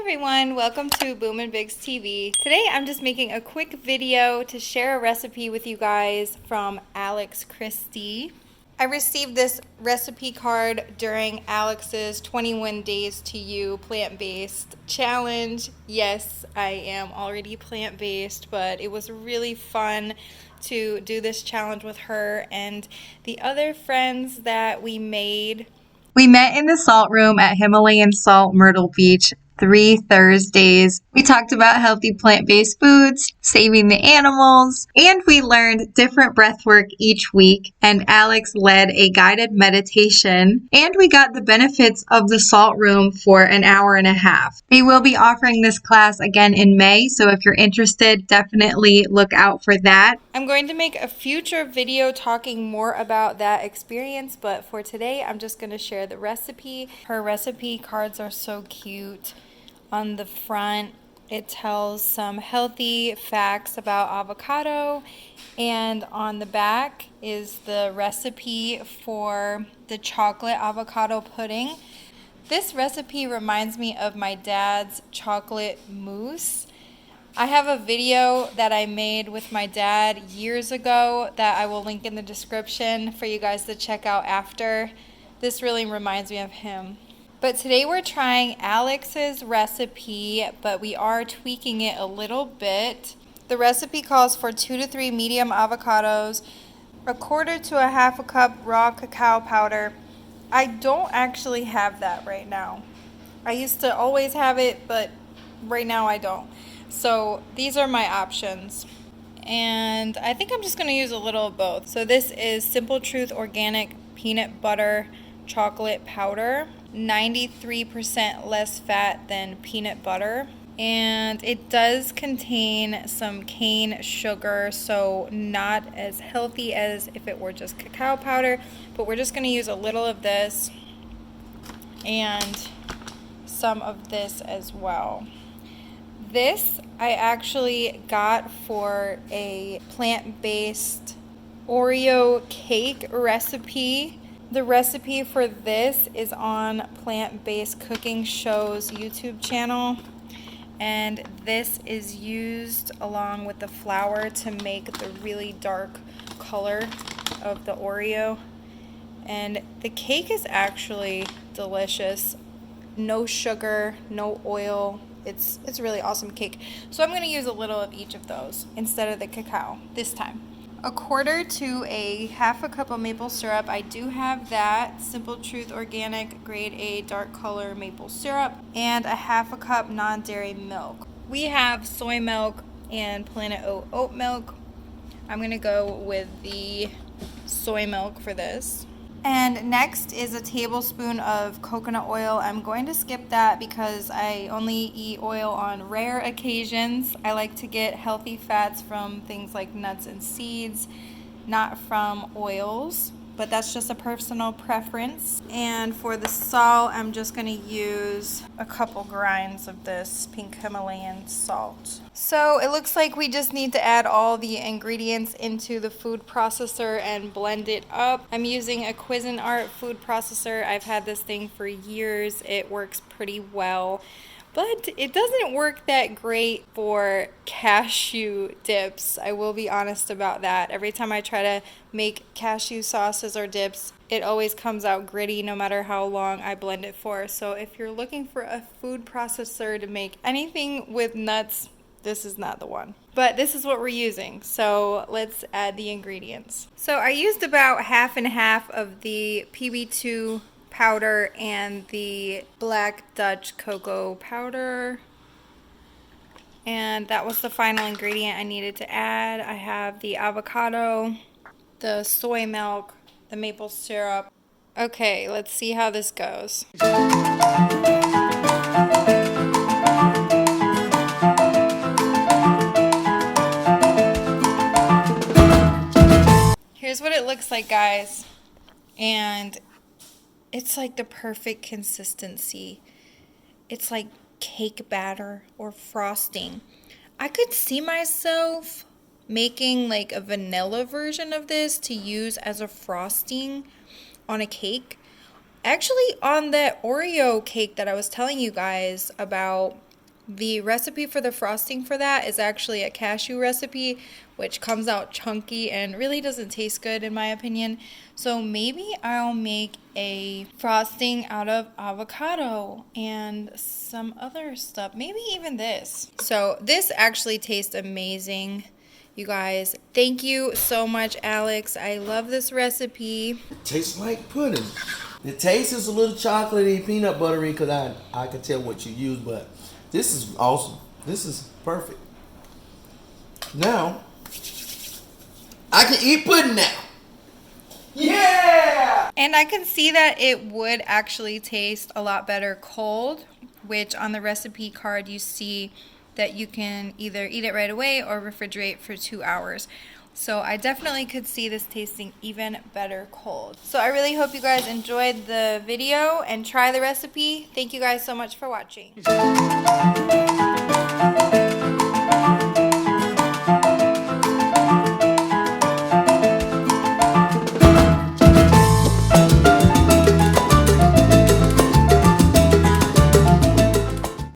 everyone, welcome to Boom and Bigs TV. Today I'm just making a quick video to share a recipe with you guys from Christie. I received this recipe card during Alex's 21 Days to You plant-based challenge. Yes, I am already plant-based, but it was really fun to do this challenge with her and the other friends that we made. We met in the salt room at Himalayan Salt, Myrtle Beach, 3 Thursdays. We talked about healthy plant-based foods, saving the animals, and we learned different breath work each week. And Alex led a guided meditation, and we got the benefits of the salt room for an hour and a half. We will be offering this class again in May, so if you're interested, definitely look out for that. I'm going to make a future video talking more about that experience, but for today, I'm just going to share the recipe. Her recipe cards are so cute. On the front, it tells some healthy facts about avocado, and on the back is the recipe for the chocolate avocado pudding. This recipe reminds me of my dad's chocolate mousse. I have a video that I made with my dad years ago that I will link in the description for you guys to check out after. This really reminds me of him. But today we're trying Alex's recipe, but we are tweaking it a little bit. The recipe calls for 2 to 3 medium avocados, 1/4 to 1/2 cup raw cacao powder. I don't actually have that right now. I used to always have it, but right now I don't. So these are my options. And I think I'm just going to use a little of both. So this is Simple Truth Organic Peanut Butter Chocolate Powder. 93% less fat than peanut butter. And it does contain some cane sugar, so not as healthy as if it were just cacao powder. But we're just going to use a little of this and some of this as well. This I actually got for a plant-based Oreo cake recipe. The recipe for this is on Plant-Based Cooking Show's YouTube channel. And this is used along with the flour to make the really dark color of the Oreo. And the cake is actually delicious. No sugar, no oil. It's a really awesome cake. So I'm going to use a little of each of those instead of the cacao this time. 1/4 to 1/2 cup of maple syrup. I do have that. Simple Truth Organic Grade A Dark Color Maple Syrup. And 1/2 cup non-dairy milk. We have soy milk and Planet oat milk. I'm going to go with the soy milk for this. And next is a tablespoon of coconut oil. I'm going to skip that because I only eat oil on rare occasions. I like to get healthy fats from things like nuts and seeds, not from oils. But that's just a personal preference. And for the salt, I'm just going to use a couple grinds of this pink Himalayan salt. So it looks like we just need to add all the ingredients into the food processor and blend it up. I'm using a Cuisinart food processor. I've had this thing for years. It works pretty well. But it doesn't work that great for cashew dips. I will be honest about that. Every time I try to make cashew sauces or dips, it always comes out gritty no matter how long I blend it for. So if you're looking for a food processor to make anything with nuts, this is not the one. But this is what we're using. So let's add the ingredients. So I used about 1/2 and 1/2 of the PB2 powder and the Black Dutch cocoa powder, and that was the final ingredient I needed to add. I have the avocado, the soy milk, the maple syrup. Okay, let's see how this goes. Here's what it looks like, guys, and it's like the perfect consistency. It's like cake batter or frosting. I could see myself making like a vanilla version of this to use as a frosting on a cake. Actually, on that Oreo cake that I was telling you guys about The recipe for the frosting for that is actually a cashew recipe, which comes out chunky and really doesn't taste good in my opinion. So maybe I'll make a frosting out of avocado and some other stuff. Maybe even this. So this actually tastes amazing, you guys. Thank you so much, Alex. I love this recipe. Tastes like pudding. The taste is a little chocolatey, peanut buttery, because I can tell what you use, but this is awesome. This is perfect. Now, I can eat pudding now. Yeah! And I can see that it would actually taste a lot better cold, which on the recipe card you see that you can either eat it right away or refrigerate for 2 hours. So I definitely could see this tasting even better cold. So I really hope you guys enjoyed the video and try the recipe. Thank you guys so much for watching.